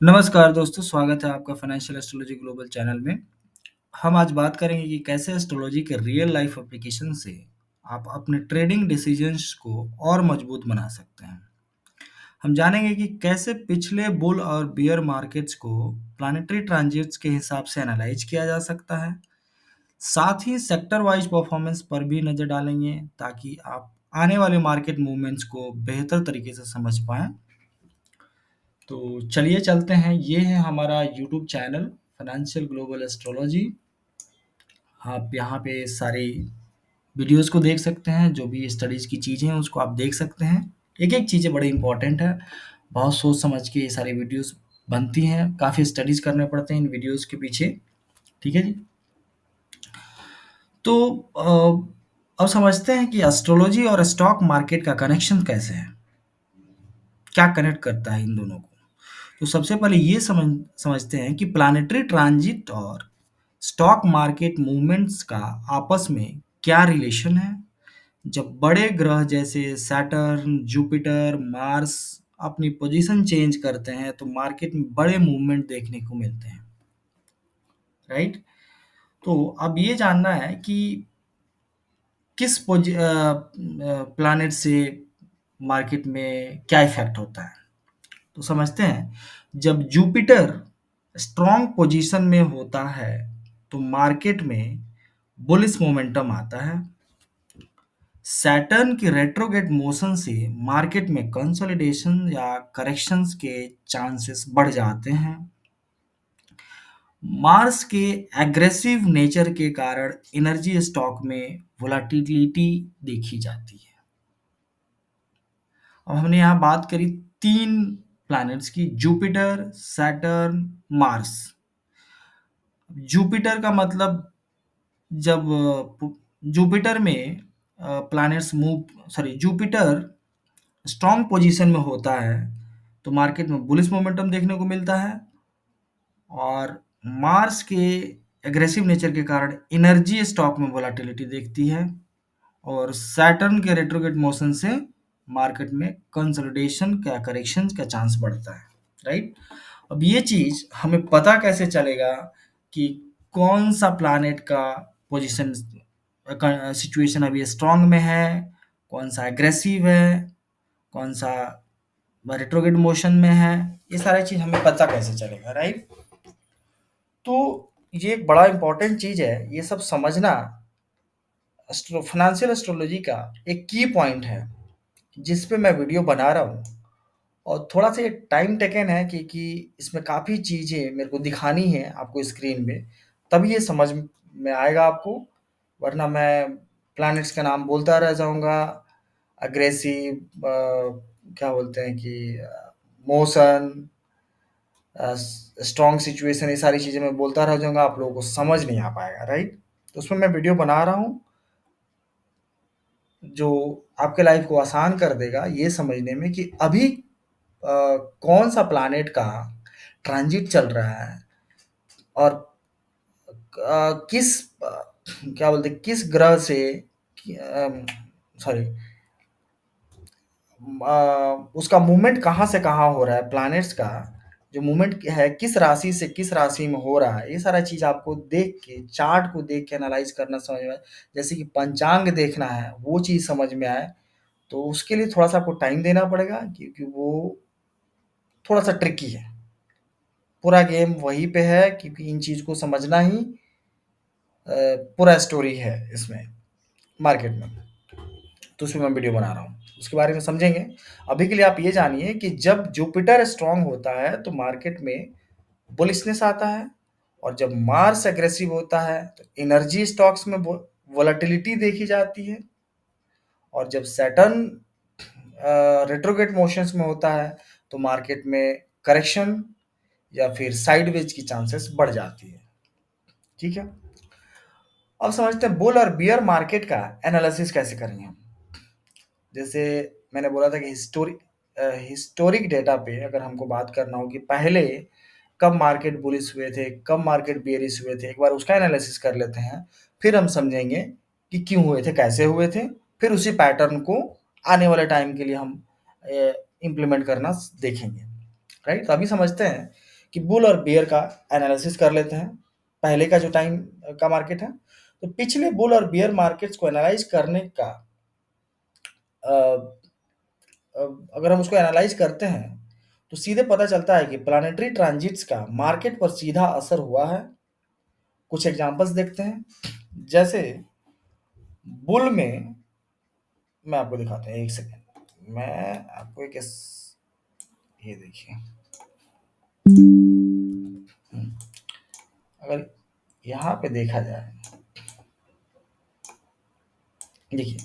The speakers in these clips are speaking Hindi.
नमस्कार दोस्तों, स्वागत है आपका फाइनेंशियल एस्ट्रोलॉजी ग्लोबल चैनल में। हम आज बात करेंगे कि कैसे एस्ट्रोलॉजी के रियल लाइफ एप्लीकेशन से आप अपने ट्रेडिंग डिसीजंस को और मजबूत बना सकते हैं। हम जानेंगे कि कैसे पिछले बुल और बियर मार्केट्स को प्लानिटरी ट्रांजिट्स के हिसाब से एनालाइज किया जा सकता है। साथ ही सेक्टर वाइज परफॉर्मेंस पर भी नज़र डालेंगे ताकि आप आने वाले मार्केट मूवमेंट्स को बेहतर तरीके से समझ पाएँ। तो चलिए चलते हैं, ये है हमारा YouTube channel financial global astrology. आप यहाँ पे सारी वीडियोस को देख सकते हैं, जो भी स्टडीज़ की चीज़ें हैं उसको आप देख सकते हैं। एक-एक चीज़ें बड़ी इंपॉर्टेंट है, बहुत सोच समझ के ये सारी वीडियोस बनती हैं, काफ़ी स्टडीज़ करने पड़ते हैं इन वीडियोस के पीछे, ठीक है जी? तो अब समझते हैं कि एस्ट्रोलॉजी और स्टॉक मार्केट का कनेक्शन कैसे है? क्या कनेक्ट करता है इन दोनों को? तो सबसे पहले ये समझते हैं कि प्लानिटरी ट्रांजिट और स्टॉक मार्केट मूवमेंट्स का आपस में क्या रिलेशन है। जब बड़े ग्रह जैसे सैटर्न, जुपिटर, मार्स अपनी पोजीशन चेंज करते हैं तो मार्केट में बड़े मूवमेंट देखने को मिलते हैं, राइट। तो अब ये जानना है कि किस प्लैनेट से मार्केट में क्या इफेक्ट होता है। तो समझते हैं, जब जुपिटर स्ट्रॉन्ग पोजीशन में होता है तो मार्केट में बुलिश मोमेंटम आता है। सैटर्न की रेट्रोग्रेड मोशन से मार्केट में कंसोलिडेशन या करेक्शंस के चांसेस बढ़ जाते हैं। मार्स के एग्रेसिव नेचर के कारण एनर्जी स्टॉक में वोलाटिलिटी देखी जाती है। अब हमने यहाँ बात करी तीन प्लैनेट्स की, जुपिटर, सैटर्न, मार्स। जुपिटर का मतलब, जब जुपिटर में planets move sorry Jupiter strong position में होता है तो मार्केट में बुलिश मोमेंटम देखने को मिलता है, और मार्स के एग्रेसिव नेचर के कारण एनर्जी स्टॉक में वोलाटिलिटी देखती है, और सैटर्न के रेट्रोग्रेड मोशन से मार्केट में कंसोलिडेशन का करेक्शन का चांस बढ़ता है, राइट। अब ये चीज हमें पता कैसे चलेगा कि कौन सा प्लैनेट का पोजीशन सिचुएशन अभी स्ट्रांग में है, कौन सा एग्रेसिव है, कौन सा रेट्रोग्रेड मोशन में है, ये सारी चीज हमें पता कैसे चलेगा, राइट। तो ये एक बड़ा इंपॉर्टेंट चीज है, ये सब समझना फाइनेंशियल एस्ट्रोलॉजी का एक की पॉइंट है जिस पे मैं वीडियो बना रहा हूँ। और थोड़ा सा ये टाइम टेकन है क्योंकि इसमें काफ़ी चीज़ें मेरे को दिखानी है आपको स्क्रीन में, तभी ये समझ में आएगा आपको। वरना मैं प्लैनेट्स का नाम बोलता रह जाऊँगा, अग्रेसिव क्या बोलते हैं कि मोशन, स्ट्रॉन्ग सिचुएशन, ये सारी चीज़ें मैं बोलता रह जाऊँगा, आप लोगों को समझ नहीं आ पाएगा, राइट। तो उसमें मैं वीडियो बना रहा हूँ जो आपके लाइफ को आसान कर देगा ये समझने में कि अभी कौन सा प्लैनेट का ट्रांजिट चल रहा है, और किस क्या बोलते हैं, किस ग्रह से सॉरी उसका मूवमेंट कहाँ से कहाँ हो रहा है, प्लैनेट्स का जो मूवमेंट है किस राशि से किस राशि में हो रहा है, ये सारा चीज़ आपको देख के, चार्ट को देख के एनालाइज करना समझ में आए। जैसे कि पंचांग देखना है, वो चीज़ समझ में आए, तो उसके लिए थोड़ा सा आपको टाइम देना पड़ेगा क्योंकि वो थोड़ा सा ट्रिकी है। पूरा गेम वहीं पे है क्योंकि इन चीज़ को समझना ही पूरा स्टोरी है इसमें, मार्केट में। तो उसमें मैं वीडियो बना रहा हूँ, उसके बारे में समझेंगे। अभी के लिए आप ये जानिए कि जब जुपिटर स्ट्रांग होता है तो मार्केट में बुलिशनेस आता है, और जब मार्स एग्रेसिव होता है तो एनर्जी स्टॉक्स में वोलेटिलिटी देखी जाती है, और जब सैटर्न रेट्रोग्रेड मोशंस में होता है तो मार्केट में करेक्शन या फिर साइडवेज की चांसेस बढ़ जाती है, ठीक है। अब समझते हैं बुल और बियर मार्केट का एनालिसिस कैसे करेंगे हम। जैसे मैंने बोला था कि हिस्टोरिक डेटा पे अगर हमको बात करना हो कि पहले कब मार्केट बुलिश हुए थे, कब मार्केट बियरिश हुए थे, एक बार उसका एनालिसिस कर लेते हैं। फिर हम समझेंगे कि क्यों हुए थे, कैसे हुए थे। फिर उसी पैटर्न को आने वाले टाइम के लिए हम इम्प्लीमेंट करना देखेंगे, राइट। तो अभी समझते हैं कि बुल और बेयर का एनालिसिस कर लेते हैं। पहले का जो टाइम का मार्केट है, तो पिछले बुल और बेयर मार्केट्स को एनालाइज करने का अ, अ, अगर हम उसको एनालाइज करते हैं, तो सीधे पता चलता है कि प्लानिटरी ट्रांजिट्स का मार्केट पर सीधा असर हुआ है। कुछ एग्जांपल्स देखते हैं। जैसे बुल में मैं आपको दिखाता हूँ, एक सेकेंड। मैं आपको एक ये देखिए। अगर यहाँ पे देखा जाए, देखिए,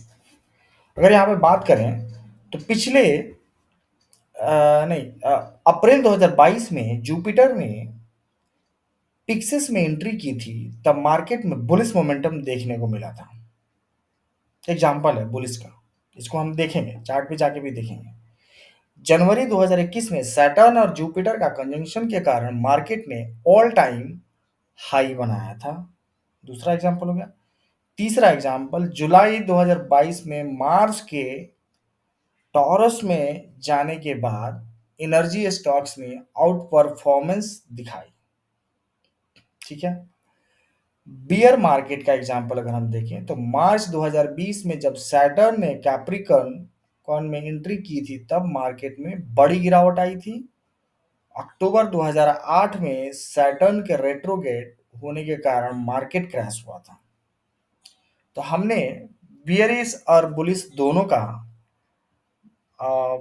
अगर यहाँ पे बात करें तो पिछले नहीं, अप्रैल 2022 में जुपिटर ने पिक्सेस में एंट्री की थी, तब मार्केट में बुलिश मोमेंटम देखने को मिला था। एग्जाम्पल है बुलिश का, इसको हम देखेंगे, चार्ट पे जाके भी देखेंगे। जनवरी 2021 में सैटर्न और जुपिटर का कंजंक्शन के कारण मार्केट ने ऑल टाइम हाई बनाया था। दूसरा एग्जाम्पल हो गया। तीसरा एग्जाम्पल, जुलाई 2022 में मार्स के टॉरस में जाने के बाद एनर्जी स्टॉक्स ने आउट परफॉर्मेंस दिखाई। ठीक है। बियर मार्केट का एग्जांपल अगर हम देखें, तो मार्च 2020 में जब सैटर्न ने कैप्रिकॉर्न कॉन में एंट्री की थी, तब मार्केट में बड़ी गिरावट आई थी। अक्टूबर 2008 में सैटर्न के रेट्रोगेट होने के कारण मार्केट क्रैश हुआ था। तो हमने बियरिश और बुलिश दोनों का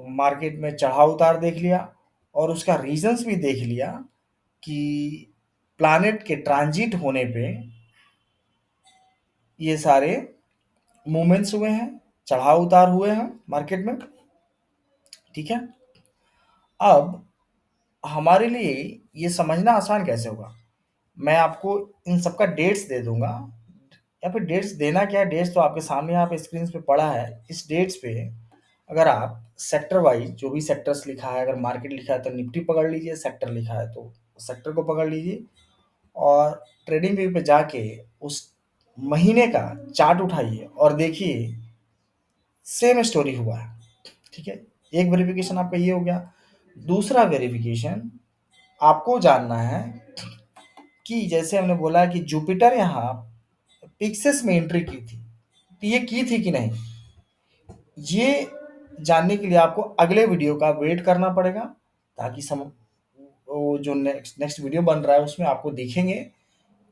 मार्केट में चढ़ाव उतार देख लिया, और उसका रीजंस भी देख लिया कि प्लैनेट के ट्रांजिट होने पे ये सारे मूवमेंट्स हुए हैं, चढ़ाव उतार हुए हैं मार्केट में। ठीक है। अब हमारे लिए ये समझना आसान कैसे होगा, मैं आपको इन सबका डेट्स दे दूंगा, या फिर डेट्स देना क्या है, डेट्स तो आपके सामने यहाँ पे स्क्रीन पे पड़ा है। इस डेट्स पे अगर आप सेक्टर वाइज जो भी सेक्टर्स लिखा है, अगर मार्केट लिखा है तो निफ्टी पकड़ लीजिए, सेक्टर लिखा है तो सेक्टर को पकड़ लीजिए, और ट्रेडिंग व्यू पे जाके उस महीने का चार्ट उठाइए और देखिए सेम स्टोरी हुआ है। ठीक है। एक वेरिफिकेशन आपका ये हो गया। दूसरा वेरिफिकेशन आपको जानना है कि जैसे हमने बोला कि जुपिटर यहाँ पिक्सेस में एंट्री की थी, तो ये की थी कि नहीं, ये जानने के लिए आपको अगले वीडियो का वेट करना पड़ेगा, ताकि वो जो नेक्स्ट नेक्स्ट वीडियो बन रहा है उसमें आपको दिखेंगे।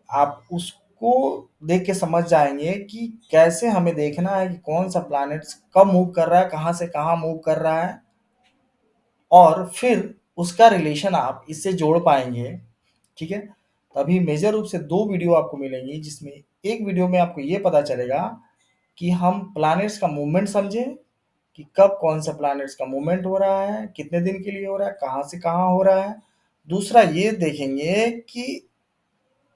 आप उसको देख के समझ जाएंगे कि कैसे हमें देखना है कि कौन सा प्लैनेट्स कब मूव कर रहा है, कहाँ से कहाँ मूव कर रहा है, और फिर उसका रिलेशन आप इससे जोड़ पाएंगे। ठीक है। तभी मेजर रूप से दो वीडियो आपको मिलेंगी, जिसमें एक वीडियो में आपको ये पता चलेगा कि हम प्लैनेट्स का मूवमेंट समझें, कि कब कौन सा प्लैनेट्स का मूवमेंट हो रहा है, कितने दिन के लिए हो रहा है, कहाँ से कहाँ हो रहा है। दूसरा ये देखेंगे कि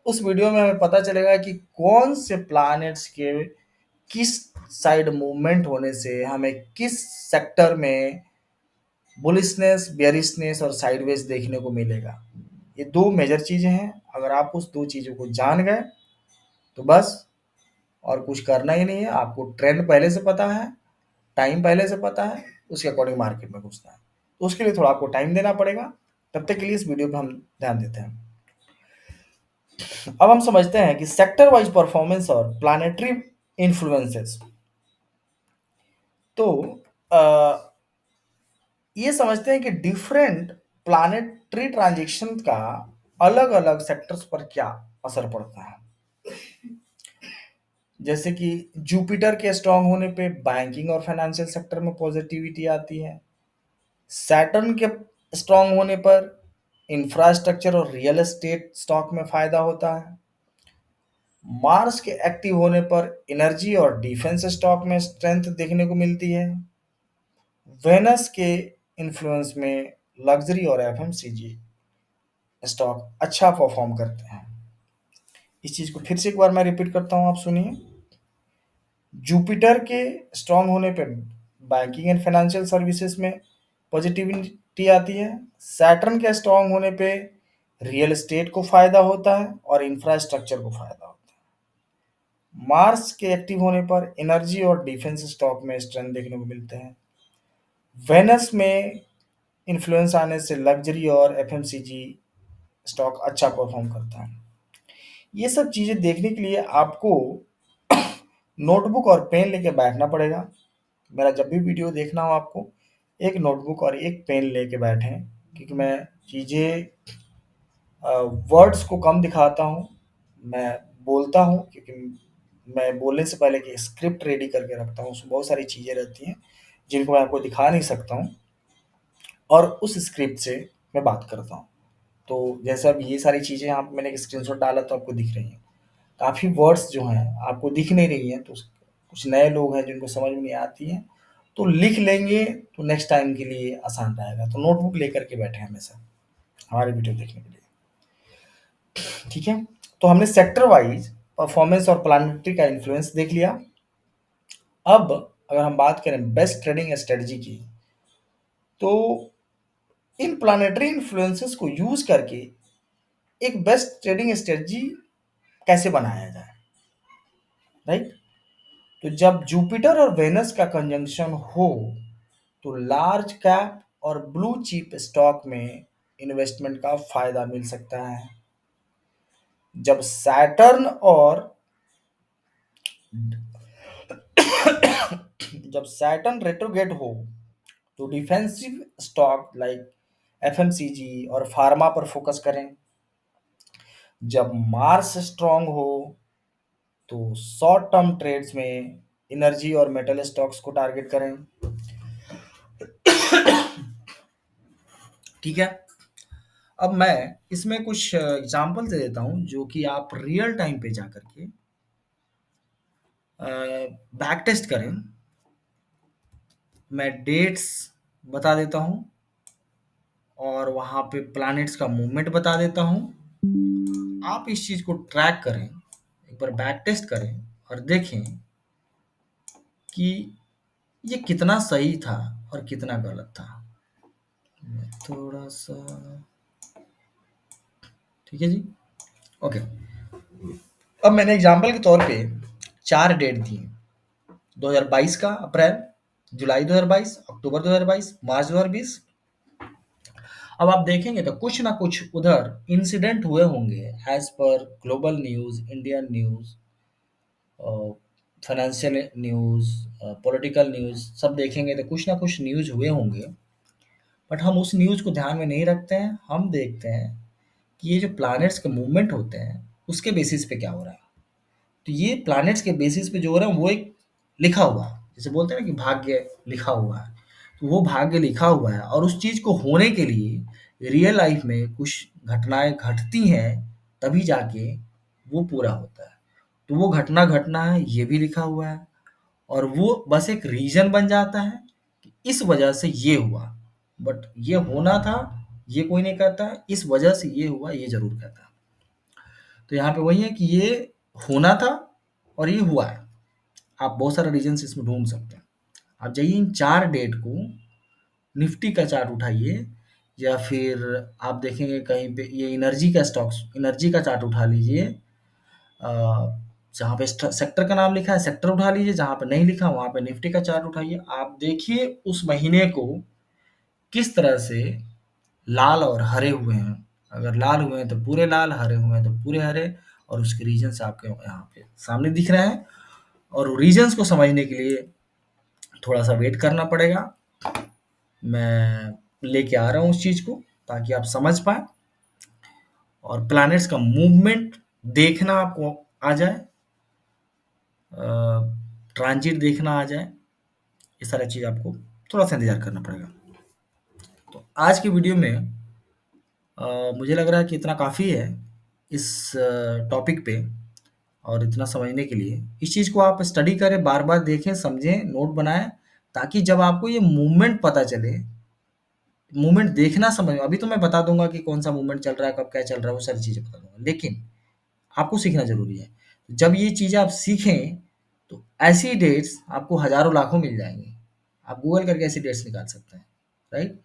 उस वीडियो में हमें पता चलेगा कि कौन से प्लैनेट्स के किस साइड मूवमेंट होने से हमें किस सेक्टर में बुलिशनेस, बेयरिशनेस और साइडवेज देखने को मिलेगा। ये दो मेजर चीजें हैं। अगर आप उस दो चीजों को जान गए तो बस, और कुछ करना ही नहीं है। आपको ट्रेंड पहले से पता है, टाइम पहले से पता है, उसके अकॉर्डिंग मार्केट में घुसना है। तो उसके लिए थोड़ा आपको टाइम देना पड़ेगा। तब तक के लिए इस वीडियो पे हम ध्यान देते हैं। अब हम समझते हैं कि सेक्टर वाइज परफॉर्मेंस और प्लानिटरी इन्फ्लुएंसेस। तो ये समझते हैं कि डिफरेंट प्लानिटरी ट्रांजेक्शन का अलग अलग सेक्टर्स पर क्या असर पड़ता है। जैसे कि जुपिटर के स्ट्रांग होने पे बैंकिंग और फाइनेंशियल सेक्टर में पॉजिटिविटी आती है। सैटर्न के स्ट्रांग होने पर इंफ्रास्ट्रक्चर और रियल एस्टेट स्टॉक में फायदा होता है। मार्स के एक्टिव होने पर एनर्जी और डिफेंस स्टॉक में स्ट्रेंथ देखने को मिलती है। वेनस के इन्फ्लुएंस में लग्जरी और एफएमसीजी स्टॉक अच्छा परफॉर्म करते हैं। इस चीज को फिर से एक बार मैं रिपीट करता हूं, आप सुनिए। जुपिटर के स्ट्रांग होने पर बैंकिंग एंड फाइनेंशियल सर्विसेज में पॉजिटिविटी आती है। सैटर्न के स्ट्रांग होने पे रियल एस्टेट को फायदा होता है और इंफ्रास्ट्रक्चर को फायदा होता है। मार्स के एक्टिव होने पर एनर्जी और डिफेंस स्टॉक में स्ट्रेंथ देखने को मिलते हैं। वेनस में इन्फ्लुएंस आने से लग्जरी और एफएमसीजी स्टॉक अच्छा परफॉर्म करता है। ये सब चीज़ें देखने के लिए आपको नोटबुक और पेन लेके बैठना पड़ेगा। मेरा जब भी वीडियो देखना हो आपको, एक नोटबुक और एक पेन लेके बैठें, क्योंकि मैं चीज़ें वर्ड्स को कम दिखाता हूँ, मैं बोलता हूँ, क्योंकि मैं बोलने से पहले एक स्क्रिप्ट रेडी करके रखता हूँ, उसमें बहुत सारी चीज़ें रहती हैं जिनको मैं आपको दिखा नहीं सकता हूँ, और उस स्क्रिप्ट से मैं बात करता हूँ। तो जैसे अब ये सारी चीज़ें आप मैंने एक स्क्रीनशॉट डाला तो आपको दिख रही हैं। काफ़ी वर्ड्स जो हैं आपको दिख नहीं रही हैं, तो कुछ नए लोग हैं जिनको समझ में नहीं आती हैं, तो लिख लेंगे तो नेक्स्ट टाइम के लिए आसान रहेगा। तो नोटबुक लेकर के बैठे हमेशा हमारे वीडियो देखने के लिए। ठीक है, तो हमने सेक्टर वाइज परफॉर्मेंस और प्लानिटरी का इन्फ्लुएंस देख लिया। अब अगर हम बात करें बेस्ट ट्रेडिंग स्ट्रेटजी की, तो इन प्लानिटरी इन्फ्लुएंसेस को यूज करके एक बेस्ट ट्रेडिंग स्ट्रेटजी कैसे बनाया जाए, राइट? तो जब जुपिटर और वेनस का कंजंक्शन हो, तो लार्ज कैप और ब्लू चिप स्टॉक में इन्वेस्टमेंट का फायदा मिल सकता है। जब सैटर्न और जब सैटर्न रेट्रोगेट हो, तो डिफेंसिव स्टॉक लाइक एफएमसीजी और फार्मा पर फोकस करें। जब मार्स स्ट्रांग हो, तो शॉर्ट टर्म ट्रेड्स में एनर्जी और मेटल स्टॉक्स को टारगेट करें। ठीक है, अब मैं इसमें कुछ एग्जांपल दे देता हूं जो कि आप रियल टाइम पे जा करके बैक टेस्ट करें। मैं डेट्स बता देता हूं और वहां पे प्लैनेट्स का मूवमेंट बता देता हूं। आप इस चीज को ट्रैक करें, एक बार बैक टेस्ट करें और देखें कि ये कितना सही था और कितना गलत था। मैं थोड़ा सा, ठीक है जी, ओके। अब मैंने एग्जांपल के तौर पे 4 डेट दिए, 2022 का अप्रैल, जुलाई 2022, अक्टूबर 2022, मार्च 2020। अब आप देखेंगे तो कुछ ना कुछ उधर इंसिडेंट हुए होंगे एज पर global news, Indian news, financial news, political news, सब देखेंगे तो कुछ ना कुछ न्यूज़ हुए होंगे। बट हम उस न्यूज़ को ध्यान में नहीं रखते हैं, हम देखते हैं कि ये जो प्लैनेट्स के मूवमेंट होते हैं उसके बेसिस पे क्या हो रहा है। तो ये प्लैनेट्स के बेसिस पे जो हो रहा है वो एक लिखा हुआ है, जैसे बोलते हैं ना कि भाग्य लिखा हुआ है, तो वो भाग्य लिखा हुआ है, और उस चीज़ को होने के लिए रियल लाइफ में कुछ घटनाएं घटती हैं, तभी जाके वो पूरा होता है। तो वो घटना घटना है, ये भी लिखा हुआ है, और वो बस एक रीजन बन जाता है कि इस वजह से ये हुआ, बट ये होना था ये कोई नहीं कहता है, इस वजह से ये हुआ ये जरूर कहता है। तो यहाँ पे वही है कि ये होना था और ये हुआ है। आप बहुत सारे रीजन्स इसमें ढूंढ सकते हैं। आप जाइए इन 4 डेट को, निफ्टी का चार्ट उठाइए, या फिर आप देखेंगे कहीं पे ये एनर्जी का स्टॉक्स, एनर्जी का चार्ट उठा लीजिए। जहाँ पे सेक्टर का नाम लिखा है सेक्टर उठा लीजिए, जहाँ पे नहीं लिखा वहाँ पे निफ्टी का चार्ट उठाइए। आप देखिए उस महीने को किस तरह से लाल और हरे हुए हैं। अगर लाल हुए हैं तो पूरे लाल, हरे हुए हैं तो पूरे हरे, और उसके रीजन्स आपके यहाँ पे सामने दिख रहे हैं। और रीजन्स को समझने के लिए थोड़ा सा वेट करना पड़ेगा। मैं लेके आ रहा हूँ उस चीज़ को ताकि आप समझ पाए, और प्लैनेट्स का मूवमेंट देखना आपको आ जाए, ट्रांजिट देखना आ जाए, ये सारी चीज़ आपको थोड़ा सा इंतजार करना पड़ेगा। तो आज की वीडियो में मुझे लग रहा है कि इतना काफ़ी है इस टॉपिक पे, और इतना समझने के लिए इस चीज़ को आप स्टडी करें, बार बार देखें, समझें, नोट बनाएं, ताकि जब आपको ये मूवमेंट पता चले, मूवमेंट देखना समझ, अभी तो मैं बता दूंगा कि कौन सा मूवमेंट चल रहा है, कब क्या चल रहा है, वो सारी चीज़ें बता दूंगा, लेकिन आपको सीखना ज़रूरी है। जब ये चीज़ें आप सीखें, तो ऐसी डेट्स आपको हज़ारों लाखों मिल जाएँगी। आप गूगल करके ऐसी डेट्स निकाल सकते हैं, राइट?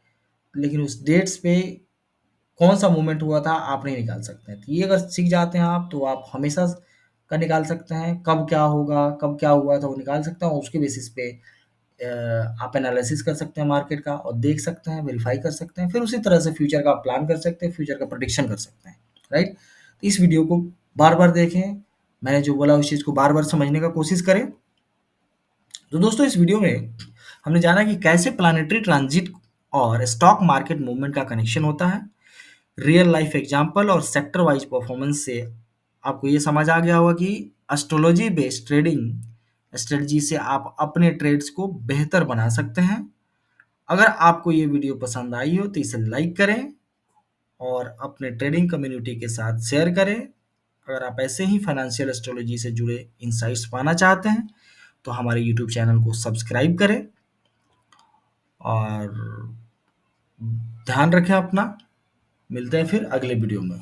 लेकिन उस डेट्स पे कौन-सा मूवमेंट हुआ था आप नहीं निकाल सकते हैं। तो ये अगर सीख जाते हैं आप, तो आप हमेशा का निकाल सकते हैं, कब क्या होगा, कब क्या हुआ था वो निकाल सकते हैं, और उसके बेसिस पे आप एनालिसिस कर सकते हैं मार्केट का और देख सकते हैं, वेरीफाई कर सकते हैं। फिर उसी तरह से फ्यूचर का आप प्लान कर सकते हैं, फ्यूचर का प्रेडिक्शन कर सकते हैं, राइट? तो इस वीडियो को बार-बार देखें, मैंने जो बोला उस चीज़ को बार-बार समझने का कोशिश करें। तो दोस्तों इस वीडियो में हमने जाना कि कैसे प्लानेटरी ट्रांजिट और स्टॉक मार्केट मूवमेंट का कनेक्शन होता है। रियल लाइफ एग्जांपल और सेक्टर वाइज परफॉर्मेंस से आपको ये समझ आ गया होगा कि एस्ट्रोलॉजी बेस्ड ट्रेडिंग स्ट्रेटजी से आप अपने ट्रेड्स को बेहतर बना सकते हैं। अगर आपको ये वीडियो पसंद आई हो तो इसे लाइक करें और अपने ट्रेडिंग कम्युनिटी के साथ शेयर करें। अगर आप ऐसे ही फाइनेंशियल एस्ट्रोलॉजी से जुड़े इंसाइट्स पाना चाहते हैं तो हमारे यूट्यूब चैनल को सब्सक्राइब करें और ध्यान रखें अपना। मिलते हैं फिर अगले वीडियो में।